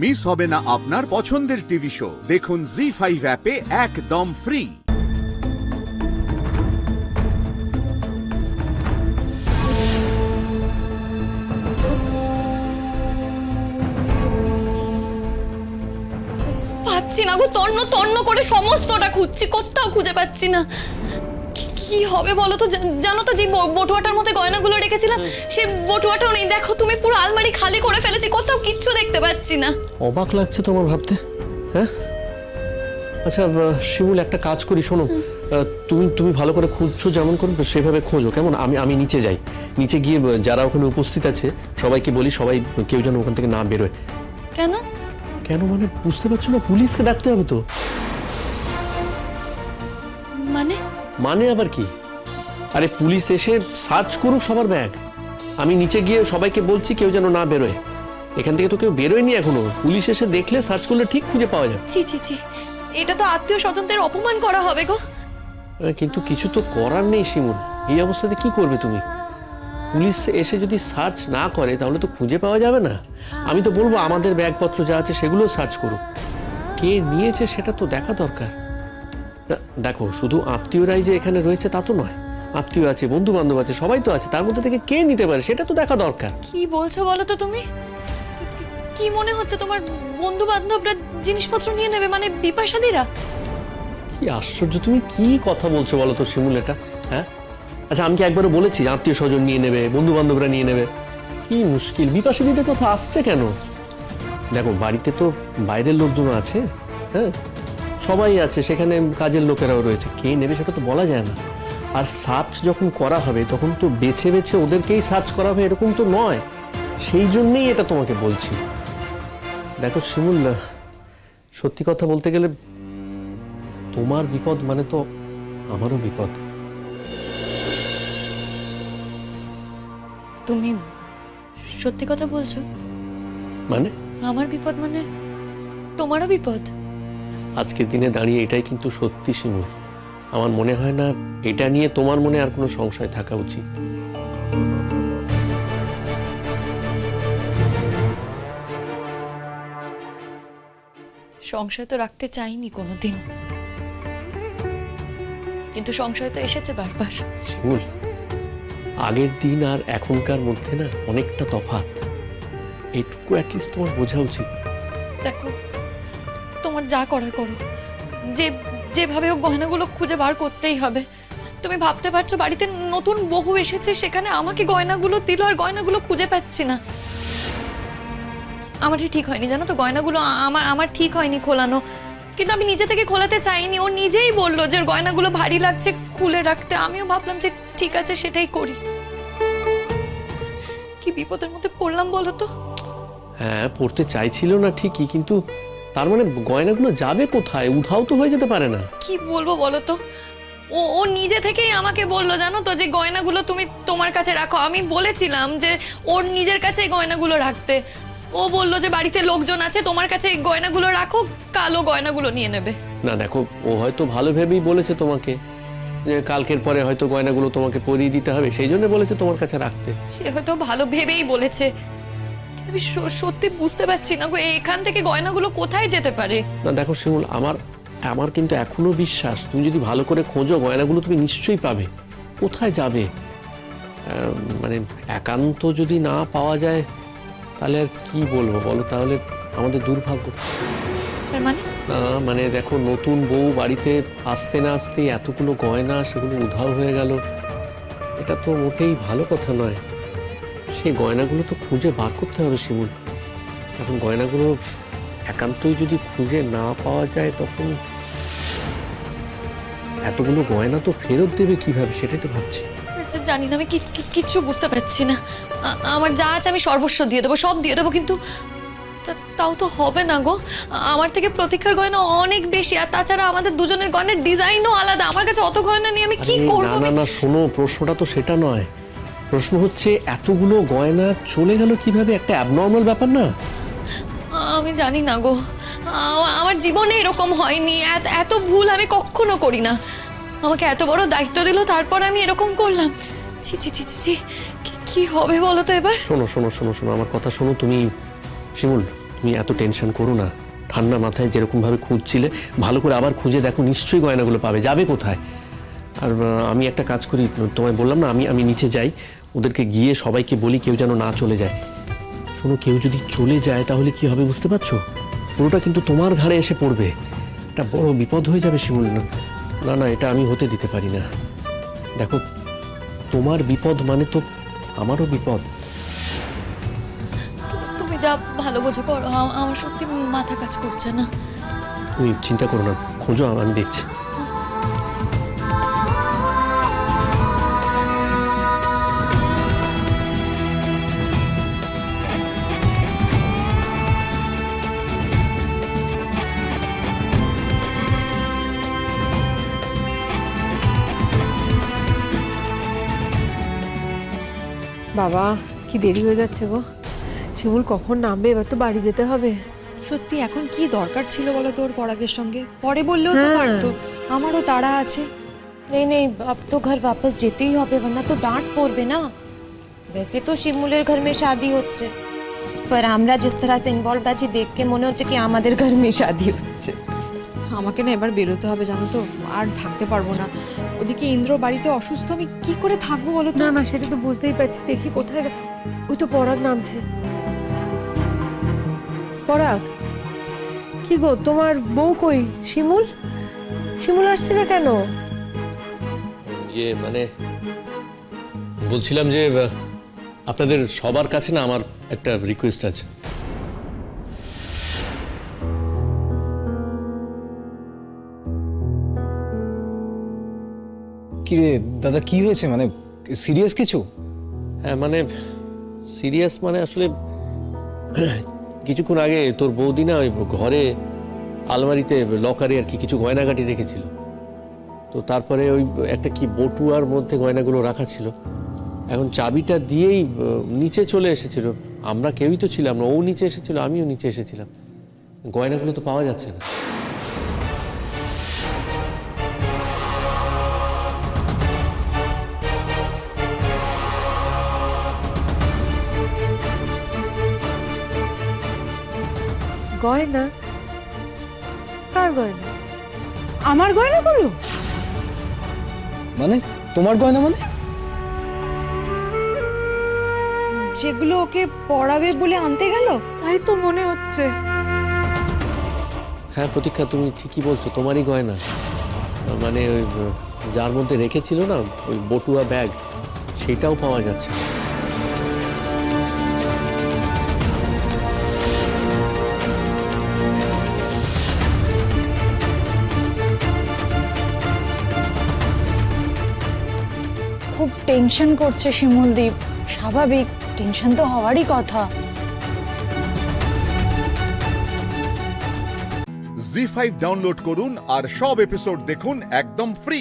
Miss হবে না আপনার পছন্দের টিভি শো। দেখুন জি5 অ্যাপে একদম ফ্রি। পাচ্ছি না গো, তন্ন তন্ন করে সমস্তটা খুঁজছি, কোথাও খুঁজে পাচ্ছি না। কি হবে বলো তো? জানো তো, যে বটুয়াটার মধ্যে গয়নাগুলো রেখেছিলাম, সে বটুয়াটাও নেই। দেখো তুমি, পুরো আলমারি খালি করে ফেলেছি, কোথাও কিচ্ছু দেখতে পাচ্ছি না। অবাক লাগছে তোমার ভাবতে, হ্যাঁ? আচ্ছা শিমুল, একটা কাজ করি, শোনো, তুমি ভালো করে খুঁজছো, যেমন করে সেভাবে খোঁজো, কেমন? আমি নিচে যাই, নিচে গিয়ে যারা ওখানে উপস্থিত আছে সবাইকে বলি, সবাই কেউ যেন ওখান থেকে না বেরোয়। কেন? কেন মানে বুঝতে পারছো না? পুলিশকে ডাকতে হবে তো। মানে আবার কি? আরে পুলিশ এসে সার্চ করুক সবার ব্যাগ। আমি নিচে গিয়ে সবাইকে বলছি কেউ যেন না বেরোয়। এখান থেকে তো কেউ বেরোয়নি এখনো। পুলিশ এসে দেখলে, সার্চ করলে ঠিক খুঁজে পাওয়া যাবে। ছি ছি ছি, এটা তো আত্মীয় স্বজনদের অপমান করা হবে গো। কিন্তু কিছু তো করার নেই শিমুল, এই অবস্থাতে কি করবে তুমি? পুলিশ এসে যদি সার্চ না করে তাহলে তো খুঁজে পাওয়া যাবে না। আমি তো বলবো আমাদের ব্যাগপত্র যা আছে সেগুলো সার্চ করুক। কে নিয়েছে সেটা তো দেখা দরকার। দেখো, শুধু আত্মীয়রাই যে এখানে রয়েছে তা তো নয়। আত্মীয় আছে, বন্ধু বান্ধব আছে, সবাই তো আছে। তার মধ্যে থেকে কে নিতে পারে সেটা তো দেখা দরকার। কি বলছো বলো তো তুমি? কি মনে হচ্ছে তোমার বন্ধু বান্ধবরা জিনিসপত্র নিয়ে নেবে, মানে বিপাশাদিরা? কি আশ্চর্য, তুমি কি কথা বলছো বলো তো শিমুল এটা, হ্যাঁ? আচ্ছা, আমি কি একবারও বলেছি আত্মীয় স্বজন নিয়ে নেবে, বন্ধু বান্ধবরা নিয়ে নেবে? কি মুশকিল, বিপাশাদিদের কথা আসছে কেন? দেখো, বাড়িতে তো বাইরের লোকজন আছে, হ্যাঁ, সবাই আছে, সেখানে কাজের লোকেরাও রয়েছে। কে নেবে সেটা তো বলা যায় না। আর সার্চ যখন করা হবে তখন তো বেছে বেছে ওদেরকেই সার্চ করা হবে, এরকম তো নয়। সেই জন্যই এটা তোমাকে বলছি। দেখো শিমুল, সত্যি কথা বলতে গেলে তোমার বিপদ মানে তো আমারও বিপদ। তুমি সত্যি কথা বলছো? মানে আমার বিপদ মানে তোমারও বিপদ? আজকের দিনে দাঁড়িয়ে এটাই কিন্তু সত্যি শিমুল। আমার মনে হয় না এটা নিয়ে তোমার মনে আর কোনো সংশয় থাকা উচিত। সংশয় তো রাখতে চাইনি কোনোদিন, কিন্তু সংশয় তো এসেছে বারবার। শিমুল, আগের দিন আর এখনকার মধ্যে না অনেকটা তফাৎ। এইটুকু অ্যাটলিস্ট তোমার বোঝা উচিত। দেখো, তোমার যা করার করো, যেভাবে ও গয়নাগুলো খুঁজে বার করতেই হবে। তুমি ভাবতে পারছো, বাড়িতে নতুন বউ এসেছে, সেখানে আমাকে গয়নাগুলো দিল আর গয়নাগুলো খুঁজে পাচ্ছি না। আমারই ঠিক হয়নি, জানো তো, গয়নাগুলো আমার ঠিক হয়নি খোলানো। কিন্তু আমি নিজে থেকে খোলাতে চাইনি, ও নিজেই বললো যে ওর গয়নাগুলো ভারী লাগছে, খুলে রাখতে। আমিও ভাবলাম যে ঠিক আছে, সেটাই করি। কি বিপদের মধ্যে পড়লাম বলো তো। হ্যাঁ, পড়তে চাইছিল না ঠিকই, কিন্তু তার মানে গয়নাগুলো যাবে কোথায়? উধাও তো হয়ে যেতে পারে না। কি বলবো বলো তো, ও নিজে থেকেই আমাকে বললো, জানো তো, যে গয়নাগুলো তুমি তোমার কাছে রাখো। আমি বলেছিলাম যে ওর নিজের কাছে গয়নাগুলো রাখতে। ও বললো যে বাড়িতে লোকজন আছে, তোমার কাছে গয়নাগুলো রাখো, কালো গয়নাগুলো নিয়ে নেবে। না দেখো, ও হয়তো ভালো ভেবেই বলেছে তোমাকে, যে কালকের পরে হয়তো গয়নাগুলো তোমাকে পরিয়ে দিতে হবে, সেই জন্য বলেছে তোমার কাছে রাখতে। সে হয়তো ভালো ভেবেই বলেছে, আমি সত্যি বুঝতে পারছি না গো, এখান থেকে গয়নাগুলো কোথায় যেতে পারে। না দেখো শিমুল, আমার কিন্তু এখনো বিশ্বাস, তুমি যদি ভালো করে খোঁজো গয়নাগুলো তুমি নিশ্চয়ই পাবে। কোথায় যাবে? মানে একান্ত যদি না পাওয়া যায় তাহলে আর কি বলবো বলো? তাহলে আমাদের দুর্ভাগ্য। তার মানে? না মানে দেখো, নতুন বউ বাড়িতে আসতে না আসতে এতগুলো গয়না, সেগুলো উধাও হয়ে গেল, এটা তো মোটেই ভালো কথা নয়। সেই গয়নাগুলো তো খুঁজে বার করতে হবে শিমুল। এখন গয়নাগুলো একান্তই যদি খুঁজে না পাওয়া যায়, তখন এতগুলো গয়না তো ফেরত দেবে কিভাবে, সেটাই তো ভাবছি। জানি না, আমি কিচ্ছু বুঝতে পারছি না। আমার যা আছে আমি সর্বস্ব দিয়ে দেবো, সব দিয়ে দেবো, কিন্তু তাও তো হবে না গো। আমার থেকে প্রতীক্ষার গয়না অনেক বেশি, আর তাছাড়া আমাদের দুজনের গয়নার ডিজাইনও আলাদা। আমার কাছে অত গয়না নিয়ে আমি কি করব? না না না, শোনো, প্রশ্নটা তো সেটা নয়। প্রশ্ন হচ্ছে এতগুলো গয়না চলে গেল কিভাবে? একটা অ্যাবনর্মাল ব্যাপার না? আমি জানি না গো, আমার জীবনে এরকম হয়নি। এত ভুল আমি কখনো করি না। আমাকে এত বড় দায়িত্ব দিল, তারপর আমি এরকম করলাম। ছি ছি ছি ছি, কি হবে বলো তো এবার? শোনো শোনো শোনো শোনো, আমার কথা শোনো তুমি শিমুল। তুমি এত টেনশন করো না, ঠান্ডা মাথায় যেরকম ভাবে খুঁজছিলে ভালো করে আবার খুঁজে দেখো, নিশ্চয়ই গয়নাগুলো পাবে। যাবে কোথায়? আর আমি একটা কাজ করি, তোমায় বললাম না, আমি নিচে যাই, ওদেরকে গিয়ে সবাইকে বলি কেউ যেন না চলে যায়। শোনো, কেউ যদি চলে যায় তাহলে কি হবে বুঝতে পারছো? পুরোটা কিন্তু তোমার ঘাড়ে এসে পড়বে, একটা বড় বিপদ হয়ে যাবে শিমুল। না না, এটা আমি হতে দিতে পারি না। দেখো, তোমার বিপদ মানে তো আমারও বিপদ। তুমি যা ভালো বোঝো করো, আমার সত্যি মাথা কাজ করছে না। তুমি চিন্তা করো না, খোঁজো, আমি দেখছি। বাবা, কি দেরি হয়ে যাচ্ছে গো। শিমুল কখন নামবে? এবার তো বাড়ি যেতে হবে। সত্যি এখন কি দরকার ছিল বলো তোর পরাগের সঙ্গে? পরে বললেও তো হ্যাঁ। পারতো, আমারও তাড়া আছে। नहीं नहीं, अब तो घर वापस যেতে ही হবে, वरना तो डांट পড়বে না। वैसे तो শিমুলের घर में शादी হচ্ছে, पर আমরা जिस तरह से इन्वॉल्व আছি দেখে মনে হচ্ছে কি আমাদের घर में शादी হচ্ছে। আমাকে না এবার বেরোতে হবে, জানো তো, আর থাকতে পারবো না। ওদিকে ইন্দ্র বাড়িতে অসুস্থ, আমি কি করে থাকবো বলো তো? না না, সেটা তো বুঝতেই পারছি। দেখি কোথায় ওই তো পরাগ নামছে। পরাগ, কি গো, তোমার বউ কই? শিমুল শিমুল আসছে না কেন? মানে বলছিলাম যে আপনাদের সবার কাছে না আমার একটা রিকোয়েস্ট আছে। কি রে দাদা, কি হয়েছে? মানে সিরিয়াস কিছু? হ্যাঁ, মানে সিরিয়াস মানে আসলে কিছুক্ষণ আগে তোর বৌদি না ওই ঘরে আলমারিতে লকারে আর কি কিছু গয়নাগাটি রেখেছিল। তো তারপরে ওই একটা কি বটুয়ার মধ্যে গয়নাগুলো রাখা ছিল। এখন চাবিটা দিয়েই নিচে চলে এসেছিল। আমরা কেউই তো ছিলাম না, ও নিচে এসেছিল, আমিও নিচে এসেছিলাম। গয়নাগুলো তো পাওয়া যাচ্ছে না। গয়না? কার গয়না? আমার গয়নাগুলো? মানে তোমার গয়না মানে? যেগুলো ওকে পড়াবে বলে আনতে গেল? তাই তো মনে হচ্ছে। হ্যাঁ প্রতীক্ষা, তুমি ঠিকই বলছো, তোমারই গয়না। মানে ওই যার মধ্যে রেখেছিল না ওই বটুয়া ব্যাগ, সেটাও পাওয়া যাচ্ছে না। খুব টেনশন করছে শিমুলদীপ, স্বাভাবিক, টেনশন তো হওয়ারই কথা। জি5 ডাউনলোড করুন আর সব এপিসোড দেখুন একদম ফ্রি।